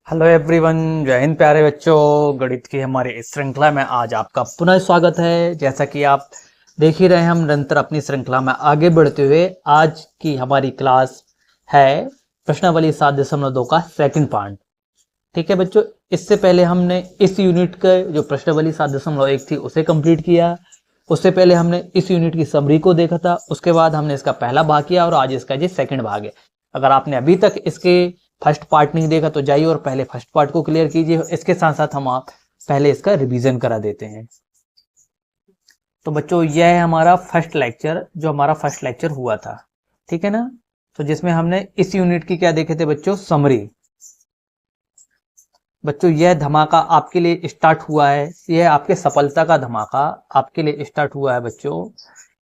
Hello everyone, जय हिंद प्यारे बच्चों। गणित की हमारी इस श्रृंखला में आज आपका पुनः स्वागत है। जैसा कि आप देख ही रहे हैं, हम निरंतर अपनी श्रृंखला में आगे बढ़ते हुए आज की हमारी क्लास है प्रश्नावली 7.2 का सेकंड पार्ट। ठीक है बच्चों, इससे पहले हमने इस यूनिट का जो प्रश्नावली 7.1 थी उसे कंप्लीट किया। उससे पहले हमने इस यूनिट की समरी को देखा था। उसके बाद हमने इसका पहला भाग किया और आज इसका ये सेकंड भाग है। अगर आपने अभी तक इसके फर्स्ट पार्ट नहीं देखा तो जाइए और पहले फर्स्ट पार्ट को क्लियर कीजिए। इसके साथ साथ हम आप पहले इसका रिवीजन करा देते हैं। तो बच्चों, यह है हमारा फर्स्ट लेक्चर, जो हमारा फर्स्ट लेक्चर हुआ था। ठीक है ना। तो जिसमें हमने इस यूनिट की क्या देखे थे बच्चों, समरी। बच्चों, यह धमाका आपके लिए स्टार्ट हुआ है, यह आपके सफलता का धमाका आपके लिए स्टार्ट हुआ है बच्चों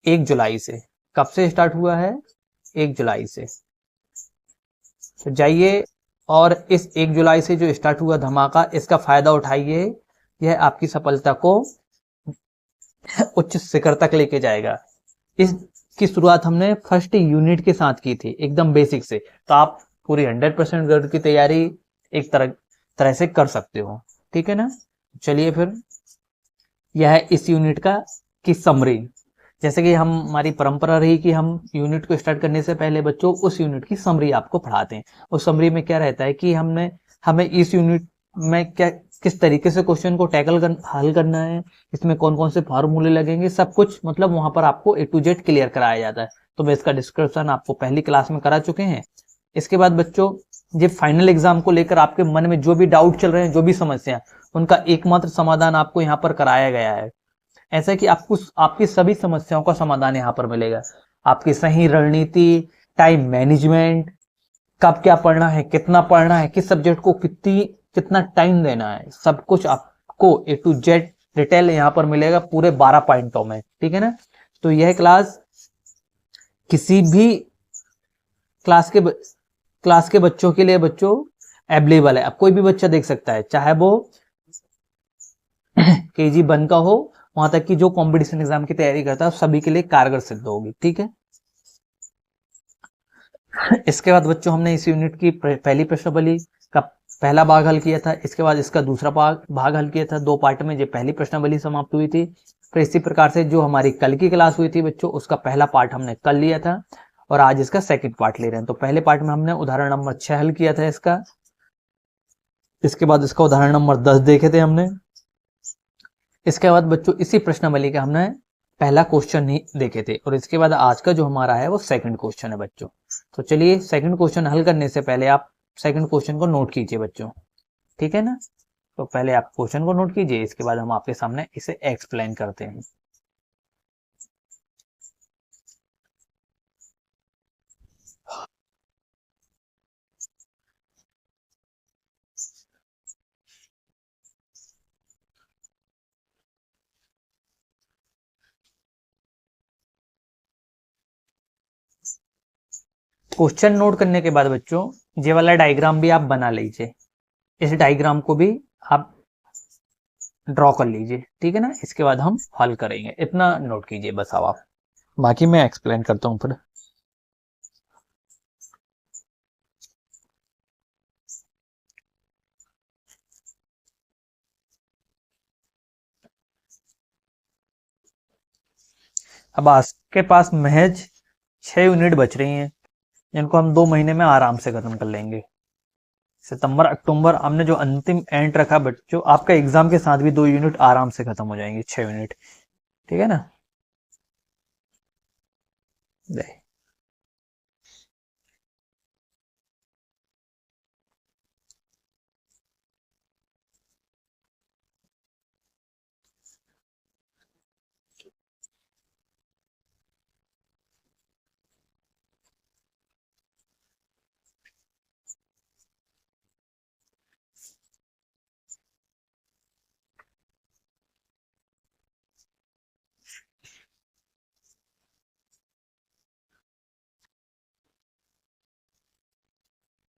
1 जुलाई से। कब से स्टार्ट हुआ है? 1 जुलाई से। तो जाइए और इस 1 जुलाई से जो स्टार्ट हुआ धमाका, इसका फायदा उठाइए। यह आपकी सफलता को उच्च शिखर तक लेके जाएगा। इसकी शुरुआत हमने फर्स्ट यूनिट के साथ की थी, एकदम बेसिक से। तो आप पूरी 100% गणित की तैयारी एक तरह से कर सकते हो। ठीक है ना। चलिए फिर, यह है इस यूनिट का की समरी। जैसे कि हमारी परंपरा रही कि हम यूनिट को स्टार्ट करने से पहले बच्चों उस यूनिट की समरी आपको पढ़ाते हैं। उस समरी में क्या रहता है कि हमें इस यूनिट में क्या किस तरीके से क्वेश्चन को हल करना है, इसमें कौन कौन से फार्मूले लगेंगे, सब कुछ मतलब वहां पर आपको A to Z क्लियर कराया जाता है। तो मैं इसका डिस्क्रिप्शन आपको पहली क्लास में करा चुके हैं। इसके बाद बच्चों, ये फाइनल एग्जाम को लेकर आपके मन में जो भी डाउट चल रहे हैं, जो भी समस्या, उनका एकमात्र समाधान आपको यहाँ पर कराया गया है। ऐसा है कि आपको आपकी सभी समस्याओं का समाधान यहाँ पर मिलेगा। आपकी सही रणनीति, टाइम मैनेजमेंट, कब क्या पढ़ना है, कितना पढ़ना है, किस सब्जेक्ट को कितना टाइम देना है, सब कुछ आपको A to Z डिटेल यहाँ पर मिलेगा पूरे 12 पॉइंटों में। ठीक है ना। तो यह क्लास किसी भी क्लास के बच्चों के लिए बच्चों अवेलेबल है। अब कोई भी बच्चा देख सकता है, चाहे वो KG1 का हो, वहां तक कि जो कंपटीशन एग्जाम की तैयारी करता है, सभी के लिए कारगर सिद्ध होगी। ठीक है। इसके बाद बच्चों, हमने इस यूनिट की पहली प्रश्नावली का पहला भाग हल किया था। इसके बाद इसका दूसरा भाग हल किया था। 2 पार्ट में ये पहली प्रश्नावली समाप्त हुई थी। फिर इसी प्रकार से जो हमारी कल की क्लास हुई थी बच्चों, उसका पहला पार्ट हमने कल लिया था और आज इसका सेकंड पार्ट ले रहे हैं। तो पहले पार्ट में हमने उदाहरण नंबर 6 हल किया था इसका। इसके बाद इसका उदाहरण नंबर 10 देखे थे हमने। इसके बाद बच्चों इसी प्रश्नावली का हमने पहला क्वेश्चन ही देखे थे और इसके बाद आज का जो हमारा है वो सेकंड क्वेश्चन है बच्चों। तो चलिए, सेकंड क्वेश्चन हल करने से पहले आप सेकंड क्वेश्चन को नोट कीजिए बच्चों। ठीक है ना। तो पहले आप क्वेश्चन को नोट कीजिए, इसके बाद हम आपके सामने इसे एक्सप्लेन करते हैं। क्वेश्चन नोट करने के बाद बच्चों, ये वाला डायग्राम भी आप बना लीजिए। इस डायग्राम को भी आप ड्रॉ कर लीजिए। ठीक है ना। इसके बाद हम हल करेंगे, इतना नोट कीजिए बस। अब आप, बाकी मैं एक्सप्लेन करता हूँ फिर। अब आपके पास महज 6 यूनिट बच रही हैं, जिनको हम 2 महीने में आराम से खत्म कर लेंगे। सितंबर अक्टूबर हमने जो अंतिम एंड रखा बच्चों, आपका एग्जाम के साथ भी 2 यूनिट आराम से खत्म हो जाएंगे, 6 यूनिट। ठीक है ना। दे।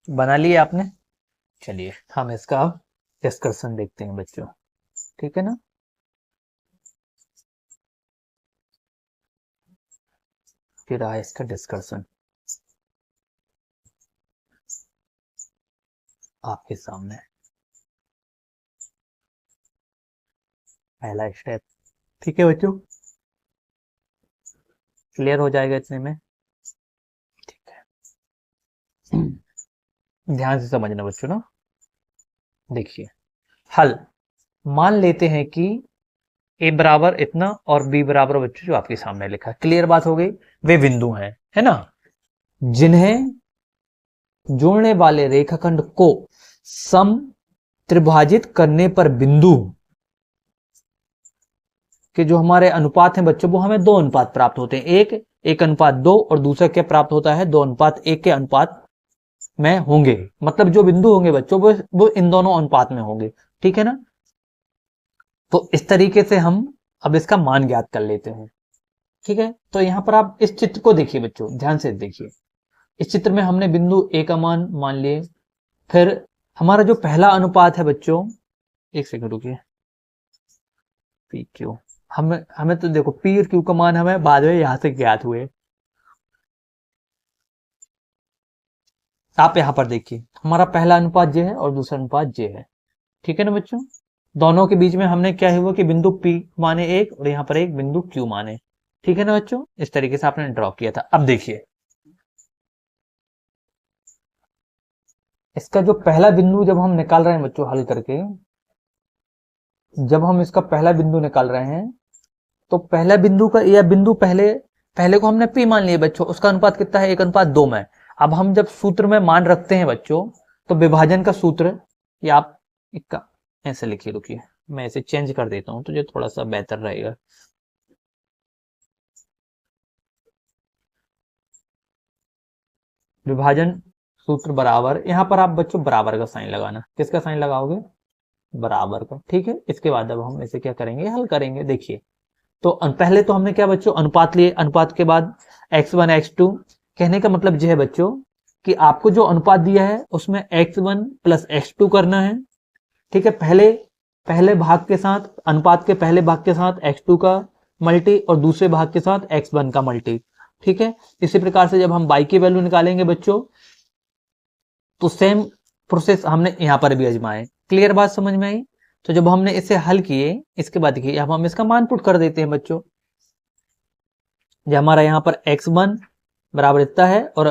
बना लिए आपने? चलिए हम इसका अब डिस्कशन देखते हैं बच्चों। ठीक है ना। फिर रहा इसका डिस्कशन आपके सामने। पहला स्टेप। ठीक है बच्चों, क्लियर हो जाएगा इतने में। ठीक है, ध्यान से समझना बच्चों ना। देखिए हल, मान लेते हैं कि ए बराबर इतना और बी बराबर बच्चों जो आपके सामने लिखा है, क्लियर बात हो गई। वे बिंदु हैं, है ना, जिन्हें जोड़ने वाले रेखाखंड को सम त्रिभाजित करने पर बिंदु के जो हमारे अनुपात हैं बच्चों, वो हमें दो अनुपात प्राप्त होते हैं। एक एक अनुपात दो, और दूसरा क्या प्राप्त होता है, दो अनुपात एक के अनुपात में होंगे। मतलब जो बिंदु होंगे बच्चों वो इन दोनों अनुपात में होंगे। ठीक है ना। तो इस तरीके से हम अब इसका मान ज्ञात कर लेते हैं। ठीक है, तो यहां पर आप इस चित्र को देखिए बच्चों, ध्यान से देखिए। इस चित्र में हमने बिंदु ए का मान मान लिए। फिर हमारा जो पहला अनुपात है बच्चों, एक सेकंड रुकिए, पी क्यू, हमें हमें तो देखो पी और क्यू का मान हमें बाद में यहां से ज्ञात हुए। आप यहां पर देखिए, हमारा पहला अनुपात जे है और दूसरा अनुपात जे है। ठीक है ना बच्चों। दोनों के बीच में हमने क्या हुआ कि बिंदु पी माने एक, और यहाँ पर एक बिंदु क्यू माने। ठीक है ना बच्चों, इस तरीके से आपने ड्रॉ किया था। अब देखिए इसका जो पहला बिंदु जब हम निकाल रहे हैं बच्चों हल करके, जब हम इसका पहला बिंदु निकाल रहे हैं, तो पहला बिंदु का या बिंदु पहले पहले को हमने पी मान लिया बच्चों, उसका अनुपात कितना है, एक अनुपात दो में। अब हम जब सूत्र में मान रखते हैं बच्चों, तो विभाजन का सूत्र, या आप इसका ऐसे लिखिए, रुकिए मैं इसे चेंज कर देता हूं तो जो थोड़ा सा बेहतर रहेगा। विभाजन सूत्र बराबर, यहां पर आप बच्चों बराबर का साइन लगाना। किसका साइन लगाओगे, बराबर का। ठीक है, इसके बाद अब हम इसे क्या करेंगे, हल करेंगे। देखिए तो पहले तो हमने क्या बच्चों अनुपात लिए, अनुपात के बाद x1 x2। कहने का मतलब यह है बच्चों कि आपको जो अनुपात दिया है उसमें x1 प्लस x2 करना है। ठीक है, पहले पहले भाग के साथ, अनुपात के पहले भाग के साथ x2 का मल्टी, और दूसरे भाग के साथ x1 का मल्टी। ठीक है, इसी प्रकार से जब हम y की वैल्यू निकालेंगे बच्चों, तो सेम प्रोसेस हमने यहां पर भी आजमाए। क्लियर बात समझ में आई। तो जब हमने इसे हल किए, इसके बाद देखिए अब हम इसका मान पुट कर देते हैं बच्चों। जो हमारा यहाँ पर x1 बराबर इतना है, और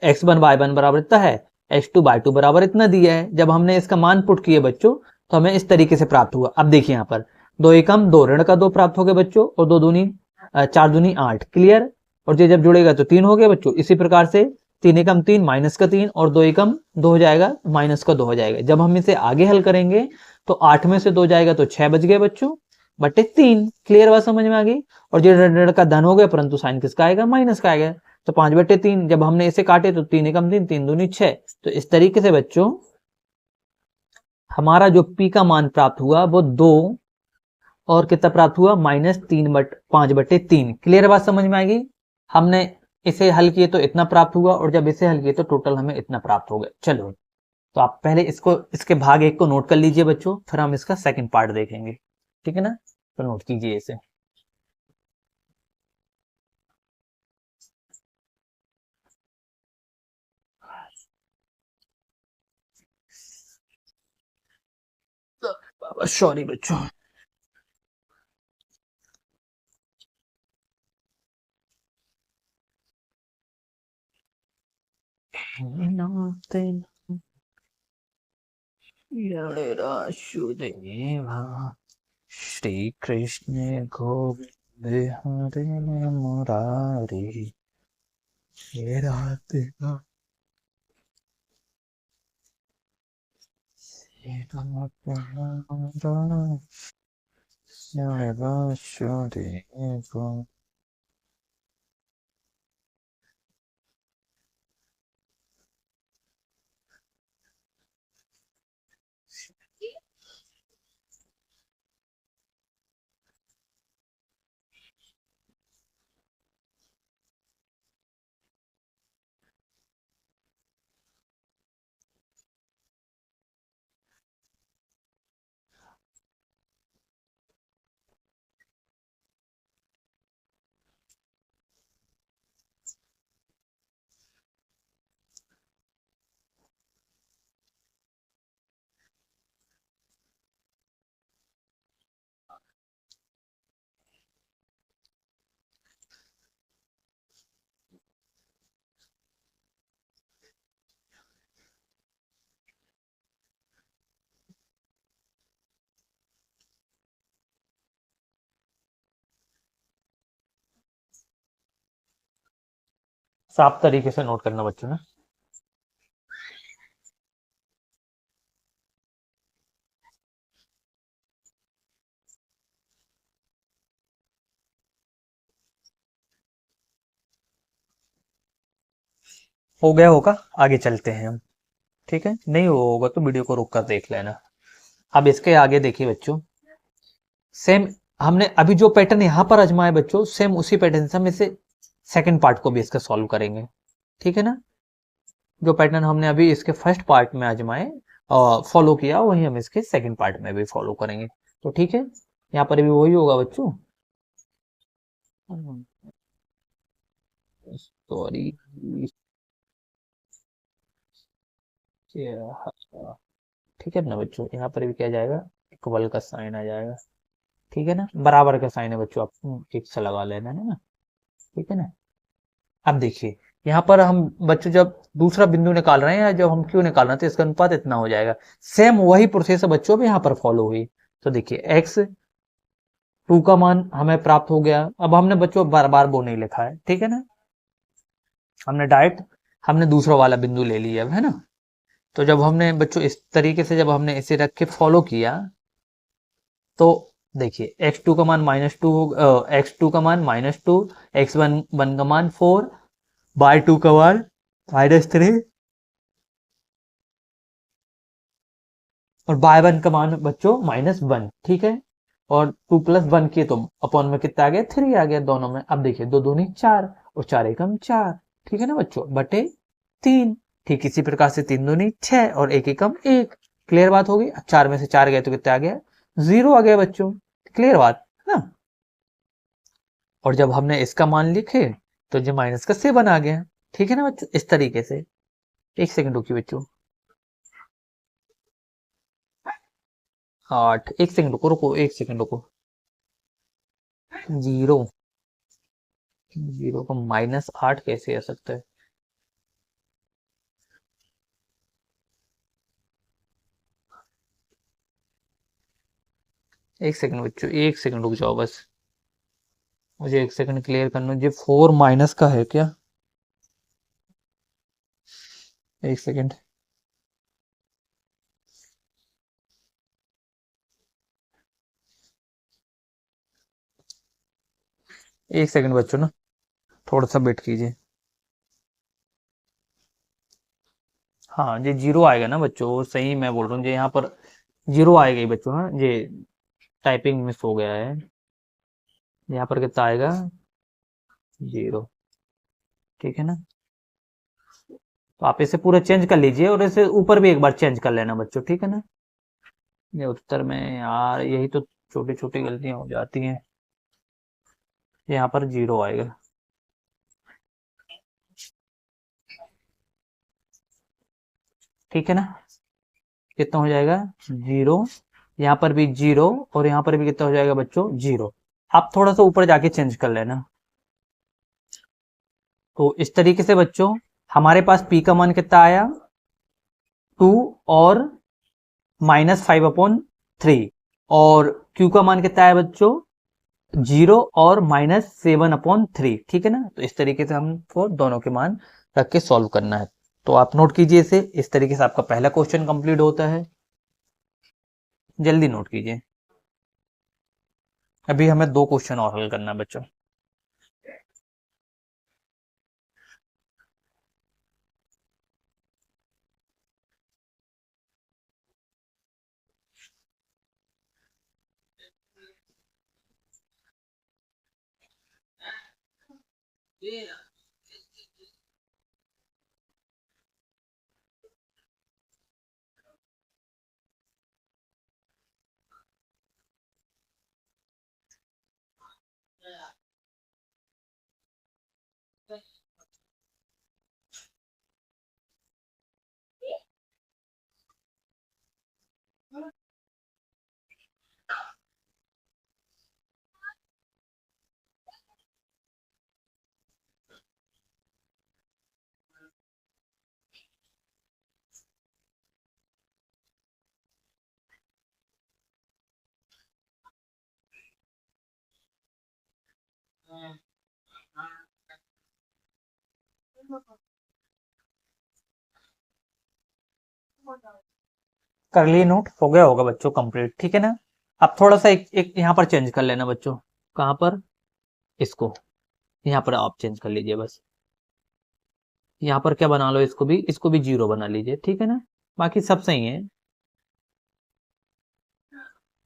x1 y1 बराबर इतना है, x2 y2 बराबर इतना दिया है। जब हमने इसका मान पुट किए बच्चों, तो हमें इस तरीके से प्राप्त हुआ। अब देखिए यहाँ पर दो एकम दो, ऋण का दो प्राप्त हो गया बच्चों, और दो दूनी चार दूनी आठ। क्लियर। और ये जब जुड़ेगा तो तीन हो गया बच्चों। इसी प्रकार से तीन एकम तीन, माइनस का तीन, और दो एकम दो हो जाएगा, माइनस का दो हो जाएगा। जब हम इसे आगे हल करेंगे, तो आठ में से दो जाएगा तो छह बच गए बच्चों, बटे तीन। क्लियर बात समझ में आ गई। और जो ऋण का धन हो गया, परंतु साइन किसका आएगा, माइनस का आएगा। तो पांच बटे तीन, जब हमने इसे काटे तो तीन एकम तीन, तीन दूनी छह। तो इस तरीके से बच्चों हमारा जो पी का मान प्राप्त हुआ वो दो, और कितना प्राप्त हुआ, माइनस तीन बट पांच बटे तीन। क्लियर बात समझ में आएगी। हमने इसे हल किए तो इतना प्राप्त हुआ, और जब इसे हल किए तो टोटल हमें इतना प्राप्त हो गया। चलो, तो आप पहले इसको, इसके भाग एक को नोट कर लीजिए बच्चों, फिर हम इसका सेकंड पार्ट देखेंगे। ठीक है ना, तो नोट कीजिए इसे। सॉरी बच्चों। श्री कृष्ण गोविंद हरे मुरारी, हे राधे राधे। साफ तरीके से नोट करना बच्चों ने। हो गया होगा, आगे चलते हैं हम। ठीक है, नहीं होगा तो वीडियो को रोक कर देख लेना। अब इसके आगे देखिए बच्चों, सेम हमने अभी जो पैटर्न यहां पर आजमाया बच्चों, सेम उसी पैटर्न से हम इसे सेकंड पार्ट को भी इसका सॉल्व करेंगे। ठीक है ना, जो पैटर्न हमने अभी इसके फर्स्ट पार्ट में आजमाए और फॉलो किया, वही हम इसके सेकंड पार्ट में भी फॉलो करेंगे। तो ठीक है, यहाँ पर भी वही होगा बच्चों। सॉरी, ठीक है ना बच्चों, यहाँ पर भी क्या जाएगा, इक्वल का साइन आ जाएगा। ठीक है ना, बराबर का साइन है बच्चों, आप एक से लगा लेना है ना। ठीक है ना, अब देखिए यहाँ पर हम बच्चों जब दूसरा बिंदु निकाल रहे हैं या जब हम क्यों निकाल रहे हैं, तो इसका अनुपात इतना हो जाएगा। सेम वही प्रोसेस है बच्चों भी यहाँ पर फॉलो हुई। तो देखिए एक्स टू का मान हमें प्राप्त हो गया। अब हमने बच्चों बार बार वो नहीं लिखा है, ठीक है ना, हमने डायरेक्ट हमने दूसरा वाला बिंदु ले लिया है ना। तो जब हमने बच्चों इस तरीके से जब हमने इसे रख के फॉलो किया, तो देखिए एक्स टू का मान -2 हो, एक्स टू का मान -2, एक्स वन वन का मान 4, बाय टू का मान -3 और बाय वन का मान बच्चों -1। ठीक है, और 2 + 1 किए तो अपॉन में कितना आ गया, 3 आ गया दोनों में। अब देखिए 2 दूनी 4 और 4 एकम 4। ठीक है ना बच्चों, बटे 3। ठीक इसी प्रकार से 3 दूनी 6 और 1 एकम 1। क्लियर बात होगी। 4 में से 4 गए तो कितना आ गया, 0 आ गया बच्चों। क्लियर बात है ना। और जब हमने इसका मान लिखे तो जो माइनस का 7 आ गया। ठीक है ना बच्चों, इस तरीके से। एक सेकंड रुकिए बच्चों, 8, एक सेकंड रुको रुको, एक सेकंड रुको। 0, 0 का -8 कैसे आ सकता है। एक सेकंड बच्चों, एक सेकंड रुक जाओ बस, मुझे एक सेकंड क्लियर करना। ये 4 माइनस का है क्या, एक सेकंड। एक सेकंड बच्चों ना, थोड़ा सा वेट कीजिए। हाँ, ये 0 आएगा ना बच्चों, सही मैं बोल रहा हूँ, ये यहाँ पर 0 आएगा ही बच्चों। हाँ, ये टाइपिंग मिस हो गया है। यहाँ पर कितना आएगा, 0। ठीक है ना, तो आप इसे पूरा चेंज कर लीजिए और इसे ऊपर भी एक बार चेंज कर लेना बच्चों। ठीक है ना, ये उत्तर में यार यही तो छोटी छोटी गलतियां हो जाती हैं। यहाँ पर 0 आएगा। ठीक है ना, कितना हो जाएगा, 0। यहाँ पर भी 0 और यहाँ पर भी कितना हो जाएगा बच्चों, 0। आप थोड़ा सा ऊपर जाके चेंज कर लेना। तो इस तरीके से बच्चों हमारे पास p का मान कितना आया, 2 और -5/3, और q का मान कितना आया बच्चों, 0 और -7/3। ठीक है ना, तो इस तरीके से हमको दोनों के मान रख के सॉल्व करना है। तो आप नोट कीजिए इसे, इस तरीके से आपका पहला क्वेश्चन कंप्लीट होता है। जल्दी नोट कीजिए, अभी हमें 2 क्वेश्चन और हल करना है बच्चों। कर लिए नोट, हो गया होगा बच्चों कंप्लीट, ठीक है ना। अब थोड़ा सा एक यहाँ पर चेंज कर लेना बच्चों, कहाँ पर, इसको यहाँ पर आप चेंज कर लीजिए बस। यहाँ पर क्या बना लो, इसको भी जीरो बना लीजिए, ठीक है ना। बाकी सब सही है,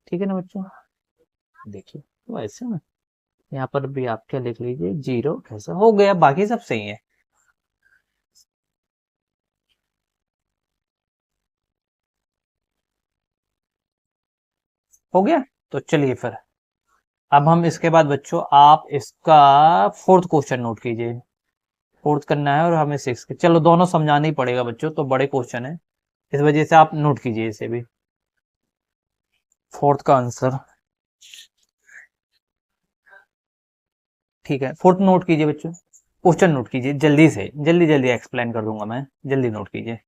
ठीक है ना बच्चों। देखिए तो ऐसे ना, यहाँ पर भी आप क्या लिख लीजिए, जीरो, कैसा हो गया, बाकी सब सही है। हो गया, तो चलिए फिर अब हम इसके बाद बच्चों आप इसका फोर्थ क्वेश्चन नोट कीजिए। फोर्थ करना है और हमें सिक्स, चलो दोनों समझाना ही पड़ेगा बच्चों, तो बड़े क्वेश्चन है, इस वजह से आप नोट कीजिए इसे भी। फोर्थ का आंसर, ठीक है, फोर्थ नोट कीजिए बच्चों, क्वेश्चन नोट कीजिए जल्दी से, जल्दी जल्दी एक्सप्लेन कर दूंगा मैं, जल्दी नोट कीजिए।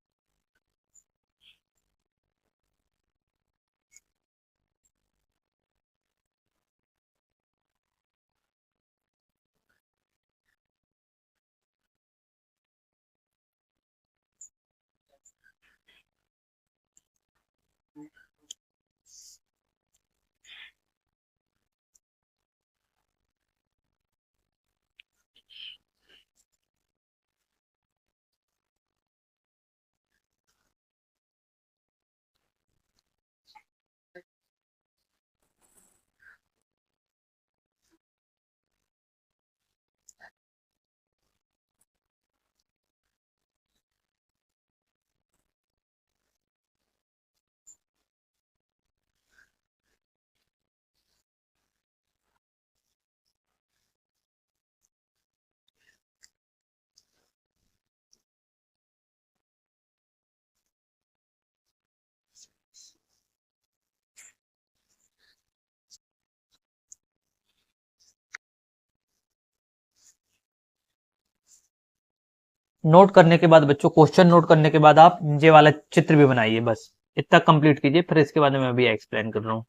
नोट करने के बाद बच्चों, क्वेश्चन नोट करने के बाद आप ये वाला चित्र भी बनाइए, बस इतना कंप्लीट कीजिए, फिर इसके बाद मैं अभी एक्सप्लेन कर रहा हूँ,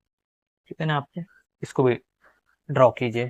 ठीक है ना। आपके इसको भी ड्रॉ कीजिए।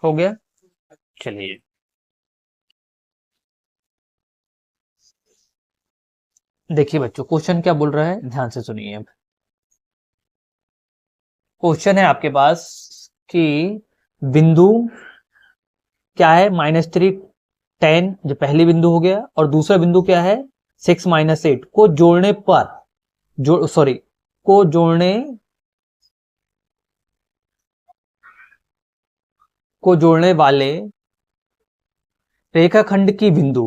हो गया, चलिए देखिए बच्चों, क्वेश्चन क्या बोल रहा है, ध्यान से सुनिए। अब क्वेश्चन है आपके पास कि बिंदु क्या है, -3 10, जो पहली बिंदु हो गया, और दूसरा बिंदु क्या है 6 -8 को जोड़ने पर, जो सॉरी को जोड़ने वाले रेखाखंड की बिंदु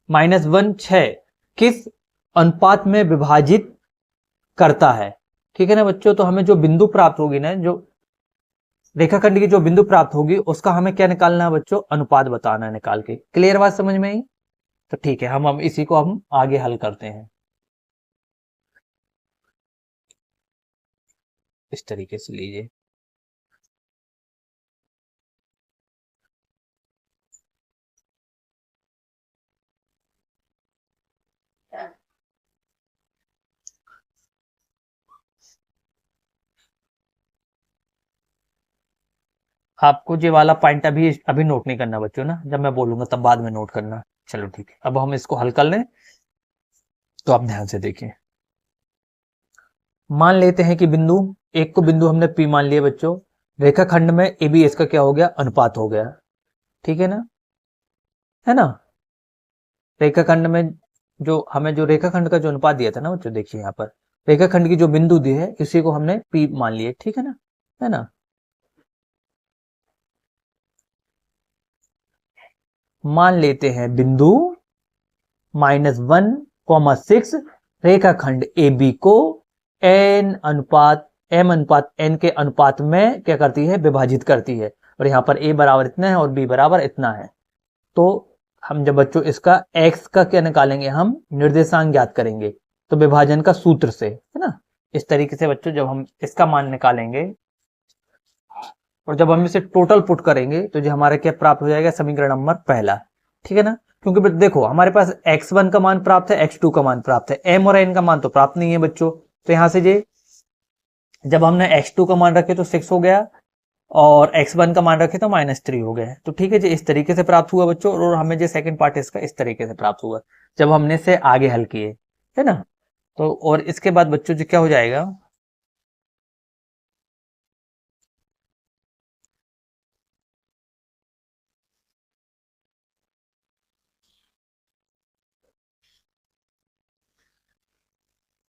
-1 6 किस अनुपात में विभाजित करता है, ठीक है ना बच्चों। तो हमें जो बिंदु प्राप्त होगी ना, जो रेखाखंड की जो बिंदु प्राप्त होगी, उसका हमें क्या निकालना है बच्चों, अनुपात बताना है निकाल के। क्लियर बात समझ में आई, तो ठीक है, हम इसी को हम आगे हल करते हैं इस तरीके से, लीजिए। आपको ये वाला पॉइंट अभी अभी नोट नहीं करना बच्चों ना, जब मैं बोलूंगा तब बाद में नोट करना। चलो ठीक है, अब हम इसको हल कर लें, तो आप ध्यान से देखिए। मान लेते हैं कि बिंदु एक को बिंदु हमने पी मान लिया बच्चों, रेखाखंड में ए बी इसका क्या हो गया, अनुपात हो गया, ठीक है ना, है ना। रेखाखंड में जो हमें जो रेखाखंड का जो अनुपात दिया था ना बच्चों, देखिए यहाँ पर रेखाखंड की जो बिंदु दी है, इसी को हमने पी मान लिया, ठीक है ना, है ना। मान लेते हैं बिंदु -1, 6 रेखाखंड ए बी को एन अनुपात एम अनुपात एन के अनुपात में क्या करती है, विभाजित करती है। और यहाँ पर a बराबर इतना है और b बराबर इतना है। तो हम जब बच्चों इसका x का क्या निकालेंगे, हम निर्देशांक ज्ञात करेंगे तो विभाजन का सूत्र से, है ना। इस तरीके से बच्चों जब हम इसका मान निकालेंगे और जब हम इसे टोटल पुट करेंगे तो जो हमारा क्या प्राप्त हो जाएगा, समीकरण नंबर पहला, ठीक है ना। क्योंकि देखो हमारे पास x1 का मान प्राप्त है, x2 का मान प्राप्त है, m और n का मान तो प्राप्त नहीं है बच्चों। तो यहां से जे जब हमने x2 का मान रखे तो 6 हो गया और x1 का मान रखे तो -3 हो गया। तो ठीक है जी, इस तरीके से प्राप्त हुआ बच्चों। और हमें जो सेकंड पार्ट इसका इस तरीके से प्राप्त हुआ जब हमने इसे आगे हल किए, है ना। तो और इसके बाद बच्चों जो क्या हो जाएगा,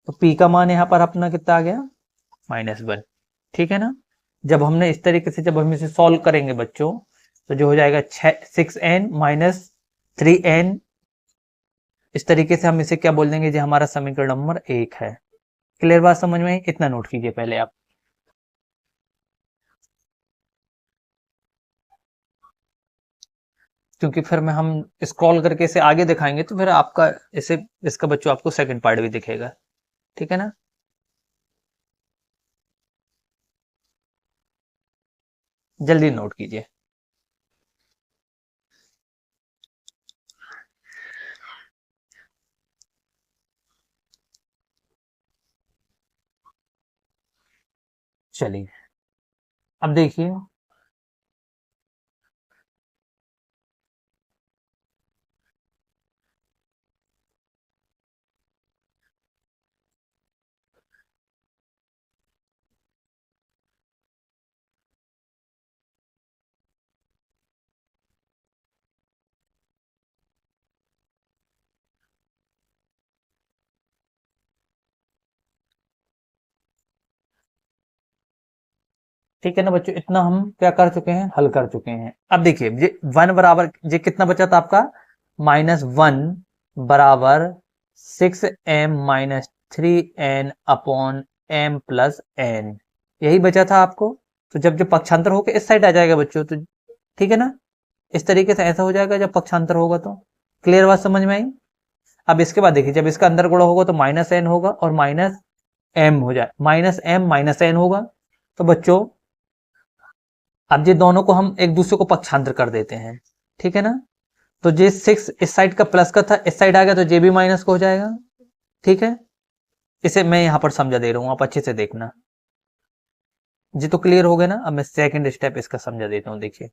तो p का मान यहाँ पर अपना कितना आ गया, -1, ठीक है ना। जब हमने इस तरीके से जब हम इसे सॉल्व करेंगे बच्चों तो जो हो जाएगा 6n माइनस 3n, इस तरीके से हम इसे क्या बोल देंगे, जो हमारा समीकरण नंबर 1 है। क्लियर बात समझ में आई? इतना नोट कीजिए पहले आप, क्योंकि फिर में हम स्क्रॉल करके इसे आगे दिखाएंगे तो फिर आपका इसे इसका बच्चों आपको सेकंड पार्ट भी दिखेगा, ठीक है ना। जल्दी नोट कीजिए। चलिए अब देखिए, ठीक है ना बच्चों, इतना हम क्या कर चुके हैं, हल कर चुके हैं। अब देखिए ये 1 बराबर ये कितना बचा था आपका, -1 बराबर 6m minus 3n upon m plus n, यही बचा था आपको। तो जब जब पक्षांतर होकर इस साइड आ जाएगा बच्चों तो ठीक है ना, इस तरीके से ऐसा हो जाएगा जब पक्षांतर होगा तो। क्लियर बात समझ में आई? अब इसके बाद देखिए जब इसका अंदर गुणा होगा तो -n होगा और -m हो जाए, -m माइनस n होगा। तो बच्चों अब ये दोनों को हम एक दूसरे को पक्षांतर कर देते हैं, ठीक है ना। तो जे 6 इस साइड का प्लस का था, इस साइड आ गया तो जे भी माइनस का हो जाएगा, ठीक है। इसे मैं यहां पर समझा दे रहा हूं, आप अच्छे से देखना। जी तो क्लियर हो गया ना। अब मैं सेकंड स्टेप इसका समझा देता हूं, देखिए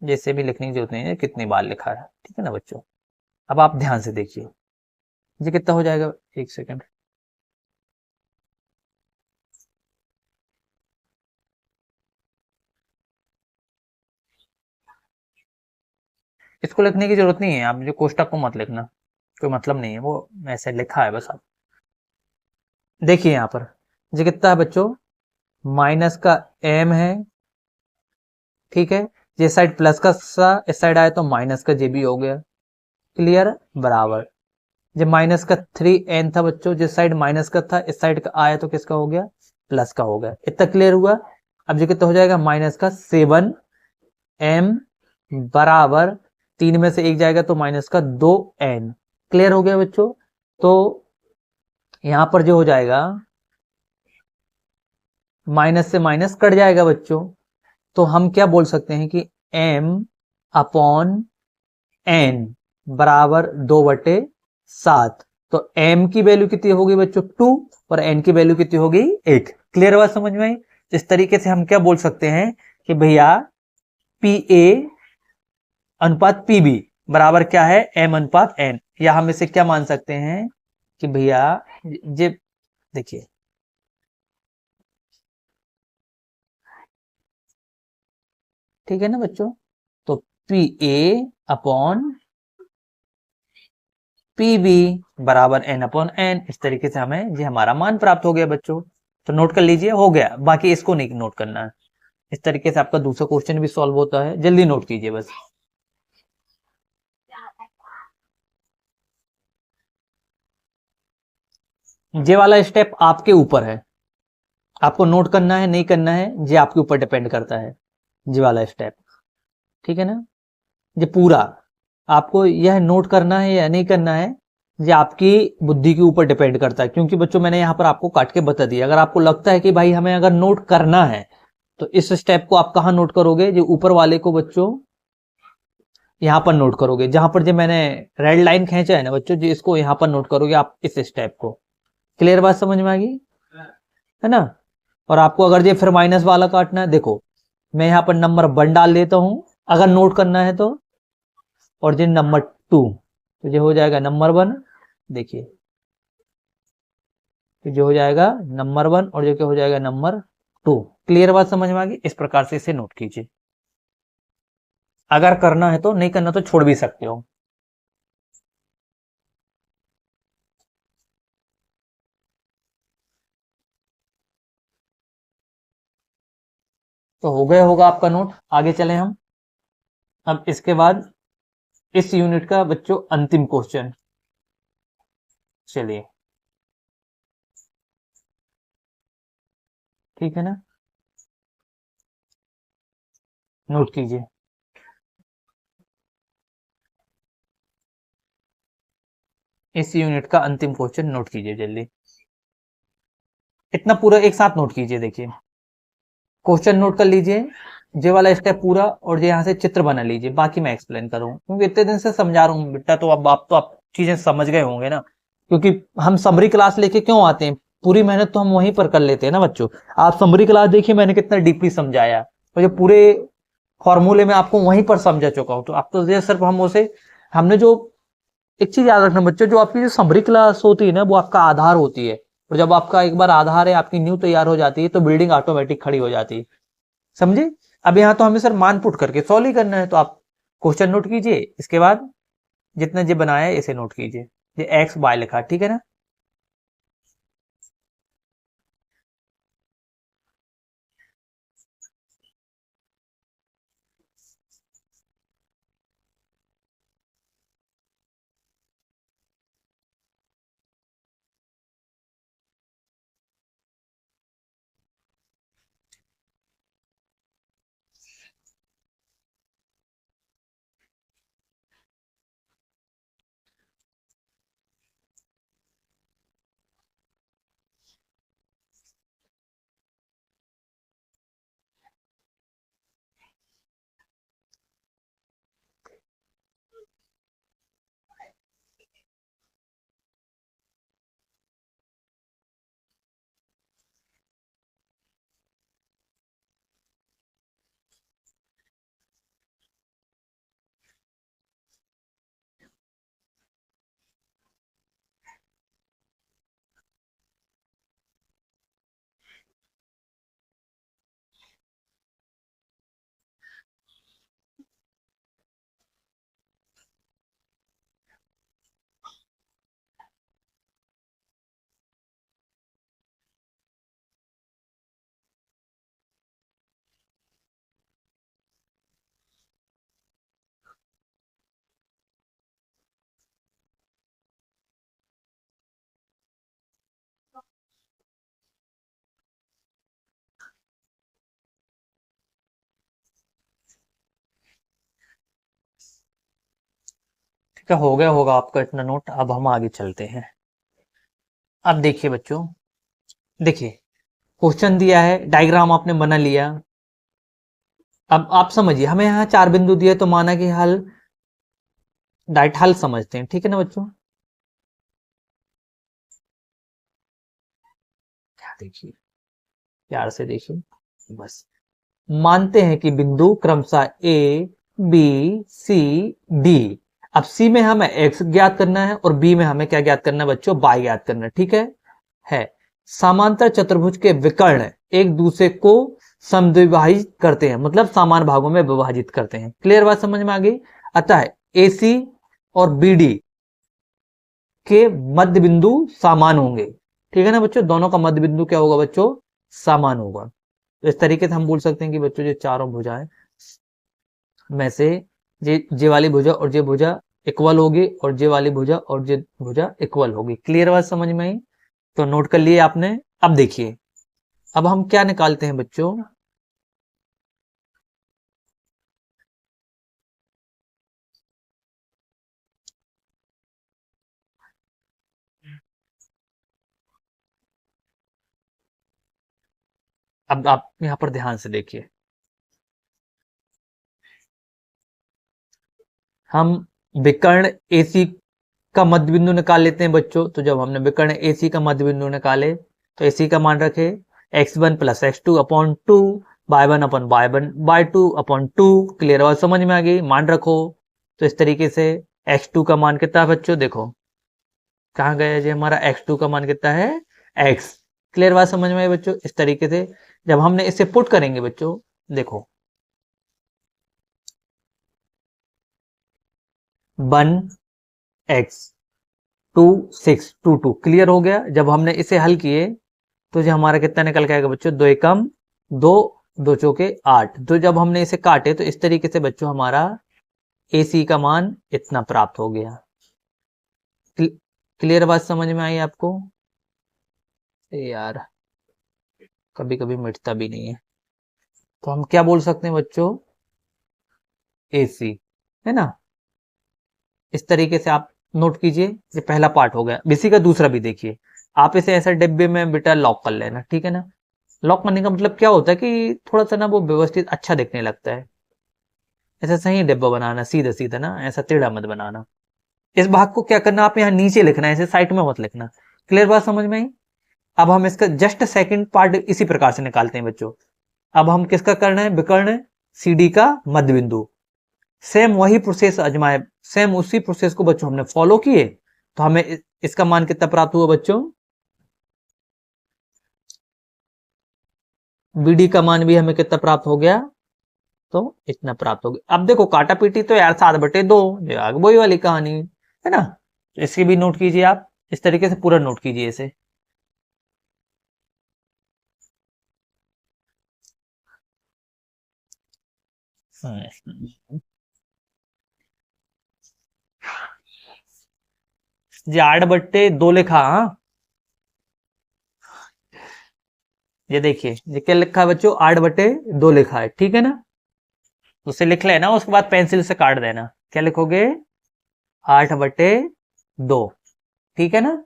जैसे भी लिखने की जरूरत नहीं है, कितनी बार लिखा है, ठीक है ना बच्चों। अब आप ध्यान से देखिए ये कितना हो जाएगा, एक सेकंड। इसको लिखने की जरूरत नहीं है, आप जो कोष्टक को मत लिखना, कोई मतलब नहीं है, वो ऐसे लिखा है बस। आप देखिए यहाँ पर ये कितना है बच्चों, माइनस का m है, ठीक है। ये साइड प्लस का सा, इस साइड आया तो माइनस का जे भी हो गया। क्लियर, बराबर जब माइनस का 3n था बच्चों, जिस साइड माइनस का था इस साइड का आया तो किसका हो गया, प्लस का हो गया। इतना क्लियर हुआ। अब ये कितना हो जाएगा, माइनस का 7m बराबर 3 में से 1 जाएगा तो माइनस का 2n। क्लियर हो गया बच्चों। तो यहां पर जो हो जाएगा माइनस से माइनस कट जाएगा बच्चों। तो हम क्या बोल सकते हैं कि m अपॉन n बराबर 2/7। तो m की वैल्यू कितनी होगी बच्चों, 2, और n की वैल्यू कितनी होगी, 1। क्लियर बात समझ में आई? इस तरीके से हम क्या बोल सकते हैं कि भैया PA अनुपात PB बराबर क्या है, m अनुपात n। या हम इसे क्या मान सकते हैं कि भैया ये देखिए ठीक है ना बच्चों। तो PA अपॉन PB बराबर n अपॉन n, इस तरीके से हमें ये हमारा मान प्राप्त हो गया बच्चों। तो नोट कर लीजिए, हो गया, बाकी इसको नहीं नोट करना है। इस तरीके से आपका दूसरा क्वेश्चन भी सॉल्व होता है, जल्दी नोट कीजिए बस। ये वाला स्टेप आपके ऊपर है, आपको नोट करना है नहीं करना है, ये आपके ऊपर डिपेंड करता है। ये वाला स्टेप, ठीक है ना। ये पूरा आपको यह नोट करना है या नहीं करना है, ये आपकी बुद्धि के ऊपर डिपेंड करता है, क्योंकि बच्चों मैंने यहाँ पर आपको काट के बता दिया। अगर आपको लगता है कि भाई हमें अगर नोट करना है तो इस स्टेप को आप कहाँ नोट करोगे, जो ऊपर वाले को बच्चों यहाँ पर नोट करोगे, जहां पर जो मैंने रेड लाइन खींचा है ना बच्चों, जो इसको यहाँ पर नोट करोगे आप इस स्टेप को। क्लियर बात समझ में आ गई है ना। और आपको अगर ये फिर माइनस वाला काटना है, देखो मैं यहाँ पर नंबर 1 डाल देता हूं अगर नोट करना है तो, और जो नंबर 2, तो ये हो जाएगा नंबर 1, देखिए तो जो हो जाएगा नंबर 1 और जो क्या हो जाएगा नंबर 2। क्लियर बात समझ में आ गई। इस प्रकार से इसे नोट कीजिए, अगर करना है तो, नहीं करना तो छोड़ भी सकते हो। तो हो गया होगा आपका नोट। आगे चले हम। अब इसके बाद इस यूनिट का बच्चों अंतिम क्वेश्चन, चलिए ठीक है ना, नोट कीजिए। इस यूनिट का अंतिम क्वेश्चन नोट कीजिए जल्दी, इतना पूरा एक साथ नोट कीजिए। देखिए क्वेश्चन नोट कर लीजिए, जे वाला स्टेप पूरा, और जे यहाँ से चित्र बना लीजिए, बाकी मैं एक्सप्लेन करूँ, क्योंकि इतने दिन से समझा रहा हूँ बेटा, तो अब आप चीजें समझ गए होंगे ना। क्योंकि हम समरी क्लास लेके क्यों आते हैं, पूरी मेहनत तो हम वहीं पर कर लेते हैं ना बच्चों। आप समरी क्लास देखिए, मैंने कितना डीपली समझाया, और ये पूरे फॉर्मूले में आपको वहीं पर समझा चुका हूँ। तो आप तो ये सिर्फ हम उसे, हमने जो, एक चीज याद रखना बच्चों, जो आपकी जो समरी क्लास होती है ना, वो आपका आधार होती है। और जब आपका एक बार आधार है, आपकी नींव तैयार हो जाती है, तो बिल्डिंग ऑटोमेटिक खड़ी हो जाती है। समझे। अब यहाँ तो हमें सर मान पुट करके सॉल्व ही करना है, तो आप क्वेश्चन नोट कीजिए, इसके बाद जितना जो बनाया है इसे नोट कीजिए। ये एक्स वाई लिखा, ठीक है ना। ठीक है, हो गया होगा आपका इतना नोट। अब हम आगे चलते हैं। अब देखिए बच्चों, देखिए क्वेश्चन दिया है, डायग्राम आपने बना लिया। अब आप समझिए, हमें यहाँ 4 बिंदु दिए, तो माना कि हल, डाइट हल समझते हैं, ठीक है ना बच्चों। क्या देखिए, प्यार से देखिए बस। मानते हैं कि बिंदु क्रमशः ए, बी, सी, डी। अब सी में हमें एक्स ज्ञात करना है, और बी में हमें क्या ज्ञात करना है बच्चों, वाई ज्ञात करना है, ठीक है। समांतर चतुर्भुज के विकर्ण एक दूसरे को समद्विभाजित करते हैं, मतलब समान भागों में विभाजित करते हैं। क्लियर बात समझ में आ गई। अतः एसी और बीडी के मध्य बिंदु समान होंगे, ठीक है ना बच्चों। दोनों का मध्य बिंदु क्या होगा बच्चों, समान होगा। तो इस तरीके से हम बोल सकते हैं कि बच्चों जो चारों भुजाएं में से जे वाली भुजा और जे भुजा इक्वल होगी, और जे वाली भुजा और जे भुजा इक्वल होगी। क्लियर बात समझ में आई। तो नोट कर लिए आपने। अब देखिए, अब हम क्या निकालते हैं बच्चों, अब आप यहाँ पर ध्यान से देखिए, हम विकर्ण AC का मध्य बिंदु निकाल लेते हैं बच्चों। तो जब हमने विकर्ण AC का मध्य बिंदु निकाले तो AC का मान रखे x1 plus x2 upon 2, y1 upon y2 upon 2। Clear बात समझ में आ गई? मान रखो। तो इस तरीके से x2 का मान कितना है बच्चों? देखो कहाँ गया जी हमारा x2 का मान कितना है? x। क्लियर बात समझ में आई बच्चों? इस तरीके से जब हमने इसे पुट करेंगे बच्चों, देखो 1x 2 6 2 2। क्लियर हो गया? जब हमने इसे हल किए तो जो हमारा कितना निकल के आएगा बच्चों? 2 एकम 2, 2 चौके 8। तो जब हमने इसे काटे तो इस तरीके से बच्चों हमारा AC का मान इतना प्राप्त हो गया। क्लियर बात समझ में आई आपको? यार कभी कभी मिटता भी नहीं है। तो हम क्या बोल सकते हैं बच्चों? AC, है ना? इस तरीके से आप नोट कीजिए। ये पहला पार्ट हो गया। इसी का दूसरा भी देखिए। आप इसे ऐसा डिब्बे में बेटा लॉक कर लेना, ठीक है ना? लॉक करने का मतलब क्या होता है कि थोड़ा सा ना वो व्यवस्थित अच्छा दिखने लगता है। ऐसा सही डिब्बा बनाना, सीधा सीधा ना, ऐसा टेढ़ा मत बनाना। इस भाग को क्या करना, आप यहाँ नीचे लिखना है, ऐसे साइड में मत लिखना। क्लियर बात समझ में आई? अब हम इसका जस्ट सेकंड पार्ट इसी प्रकार से निकालते हैं बच्चों। अब हम किसका करना है? विकर्ण CD का मध्य बिंदु। सेम वही प्रोसेस आजमाए, सेम उसी प्रोसेस को बच्चों हमने फॉलो किए। तो हमें इसका मान कितना प्राप्त हुआ बच्चों? BD का मान भी हमें कितना प्राप्त हो गया? तो इतना प्राप्त हो गया। अब देखो काटा पीटी तो यार 7/2, वही वाली कहानी है ना? तो इसकी भी नोट कीजिए आप। इस तरीके से पूरा नोट कीजिए इसे। जी 8/2 लिखा। हाँ ये देखिए, ये क्या लिखा है बच्चों? 8/2 लिखा है, ठीक है ना? उसे लिख लेना, उसके बाद पेंसिल से काट देना। क्या लिखोगे? 8/2, ठीक है ना?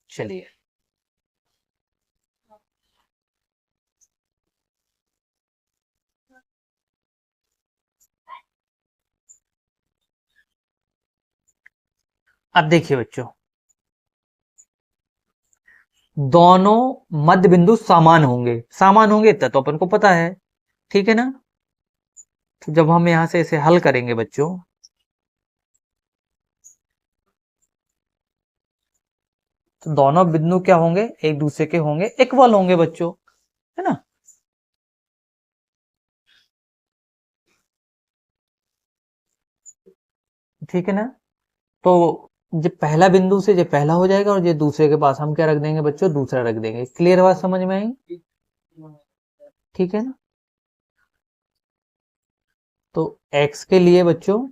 चलिए अब देखिए बच्चों, दोनों मध्य बिंदु समान होंगे। समान होंगे इतना तो अपन को पता है, ठीक है ना? तो जब हम यहां से इसे हल करेंगे बच्चों, तो दोनों बिंदु क्या होंगे? एक दूसरे के होंगे इक्वल होंगे बच्चों, है ना? ठीक है ना? तो ये पहला बिंदु से ये पहला हो जाएगा और ये दूसरे के पास हम क्या रख देंगे बच्चों? दूसरा रख देंगे। क्लियर बात समझ में आई? ठीक है ना? तो x के लिए बच्चों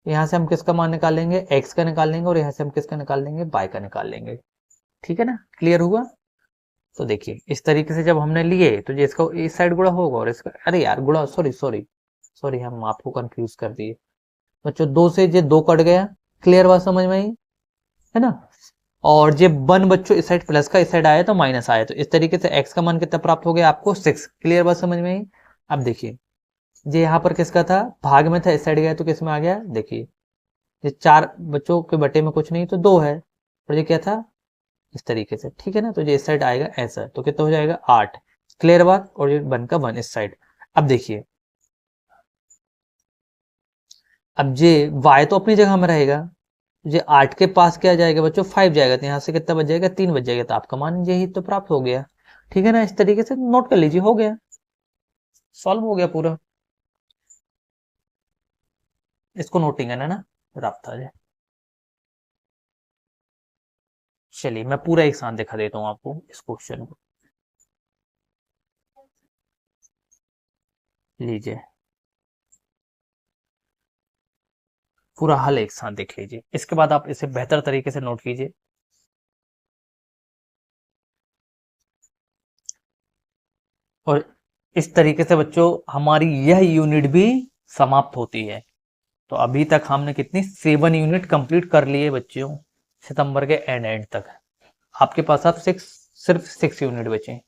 यहां से हम किसका मान निकालेंगे? x का निकालेंगे, और यहां से हम किसका निकाल लेंगे? y का निकाल लेंगे। ठीक है ना? क्लियर हुआ? तो देखिए इस तरीके से जब हमने लिए तो ये इसका इस साइड गुणा होगा और इसका, अरे यार गुणा, सॉरी सॉरी सॉरी, हम आपको कंफ्यूज कर दिए बच्चों। 2 से ये 2 कट गया। क्लियर बात समझ में आई? है ना? और ये 1 बच्चों इस साइड प्लस का इस साइड आया तो माइनस आया, तो इस तरीके से x का मान कितना प्राप्त हो गया आपको? 6। क्लियर बात समझ में आई? अब देखिए, ये यहाँ पर किसका था? भाग में था, इस साइड गया तो किस में आ गया? देखिए ये 4 बच्चों के बटे में कुछ नहीं तो 2 है, और ये क्या था? इस तरीके से, ठीक है ना? तो ये इस साइड आएगा ऐसा, तो कितना हो जाएगा? 8। क्लियर बात? और ये 1 का 1 इस साइड। अब देखिए, अब ये y तो अपनी जगह में रहेगा, ये 8 के पास क्या जाएगा बच्चों, 5 जाएगा, तो यहाँ से कितना बच जाएगा, 3 बच जाएगा, तो आपका मान यही तो प्राप्त हो गया। ठीक है ना, इस तरीके से नोट कर लीजिए, हो गया, सॉल्व हो गया पूरा। इसको नोटिंग है ना, राब्ता है। चलिए मैं पूरा एक साथ दिखा देता हूँ आपको इस क्वेश्चन को, लीजिए पूरा हल एक साथ देख लीजिए, इसके बाद आप इसे बेहतर तरीके से नोट कीजिए। और इस तरीके से बच्चों हमारी यह यूनिट भी समाप्त होती है। तो अभी तक हमने कितनी 7 यूनिट कंप्लीट कर लिए बच्चों, सितंबर के एंड तक। आपके पास अब सिर्फ 6 यूनिट बचे।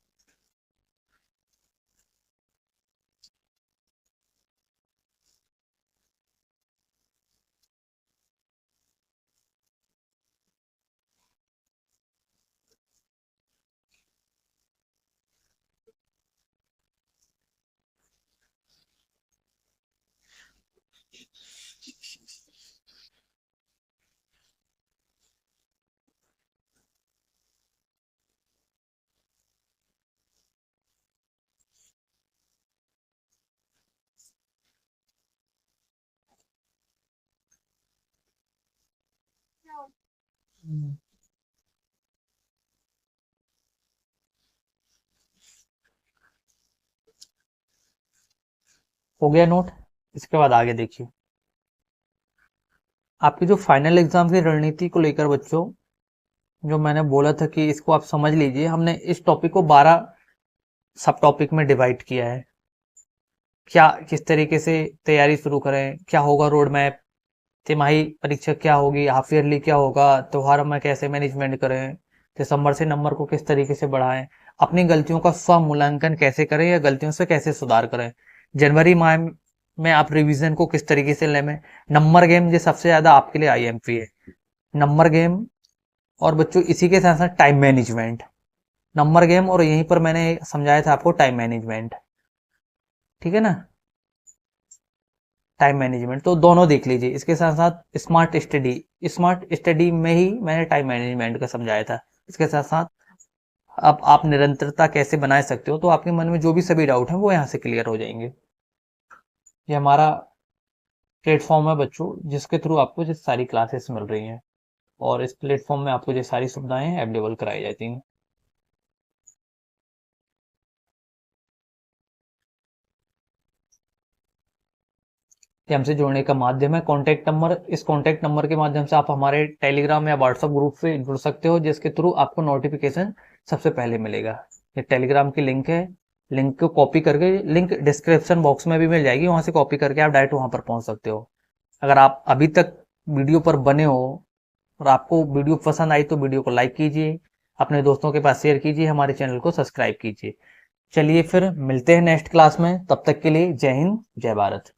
हो गया नोट। इसके बाद आगे देखिए, आपकी जो फाइनल एग्जाम की रणनीति को लेकर बच्चों, जो मैंने बोला था कि इसको आप समझ लीजिए, हमने इस टॉपिक को 12 सब टॉपिक में डिवाइड किया है। क्या किस तरीके से तैयारी शुरू करें, क्या होगा रोड मैप, तिमाही परीक्षा क्या होगी, हाफ ईयरली क्या होगा, त्योहार में कैसे मैनेजमेंट करें, दिसंबर से नंबर को किस तरीके से बढ़ाएं, अपनी गलतियों का स्व मूल्यांकन कैसे करें या गलतियों से कैसे सुधार करें, जनवरी माह में आप रिवीजन को किस तरीके से लें, नंबर गेम ये सबसे ज्यादा आपके लिए आईएमपी है, नंबर गेम। और बच्चों इसी के साथ साथ टाइम मैनेजमेंट, नंबर गेम और यहीं पर मैंने समझाया था आपको टाइम मैनेजमेंट। ठीक है ना, टाइम मैनेजमेंट तो दोनों देख लीजिए। इसके साथ साथ स्मार्ट स्टडी, स्मार्ट स्टडी में ही मैंने टाइम मैनेजमेंट का समझाया था। इसके साथ साथ अब आप निरंतरता कैसे बना सकते हो, तो आपके मन में जो भी सभी डाउट हैं वो यहाँ से क्लियर हो जाएंगे। ये हमारा प्लेटफॉर्म है बच्चों, जिसके थ्रू आपको ये सारी क्लासेस मिल रही हैं, और इस प्लेटफॉर्म में आपको ये सारी सुविधाएं अवेलेबल कराई जाती हैं। ये हमसे जुड़ने का माध्यम है कॉन्टैक्ट नंबर। इस कॉन्टैक्ट नंबर के माध्यम से आप हमारे टेलीग्राम या व्हाट्सएप ग्रुप से जुड़ सकते हो, जिसके थ्रू आपको नोटिफिकेशन सबसे पहले मिलेगा। ये टेलीग्राम की लिंक है, लिंक को कॉपी करके, लिंक डिस्क्रिप्शन बॉक्स में भी मिल जाएगी, वहां से कॉपी करके आप डायरेक्ट वहां पर पहुंच सकते हो। अगर आप अभी तक वीडियो पर बने हो और आपको वीडियो पसंद आई तो वीडियो को लाइक कीजिए, अपने दोस्तों के पास शेयर कीजिए, हमारे चैनल को सब्सक्राइब कीजिए। चलिए फिर मिलते हैं नेक्स्ट क्लास में, तब तक के लिए जय हिंद जय भारत।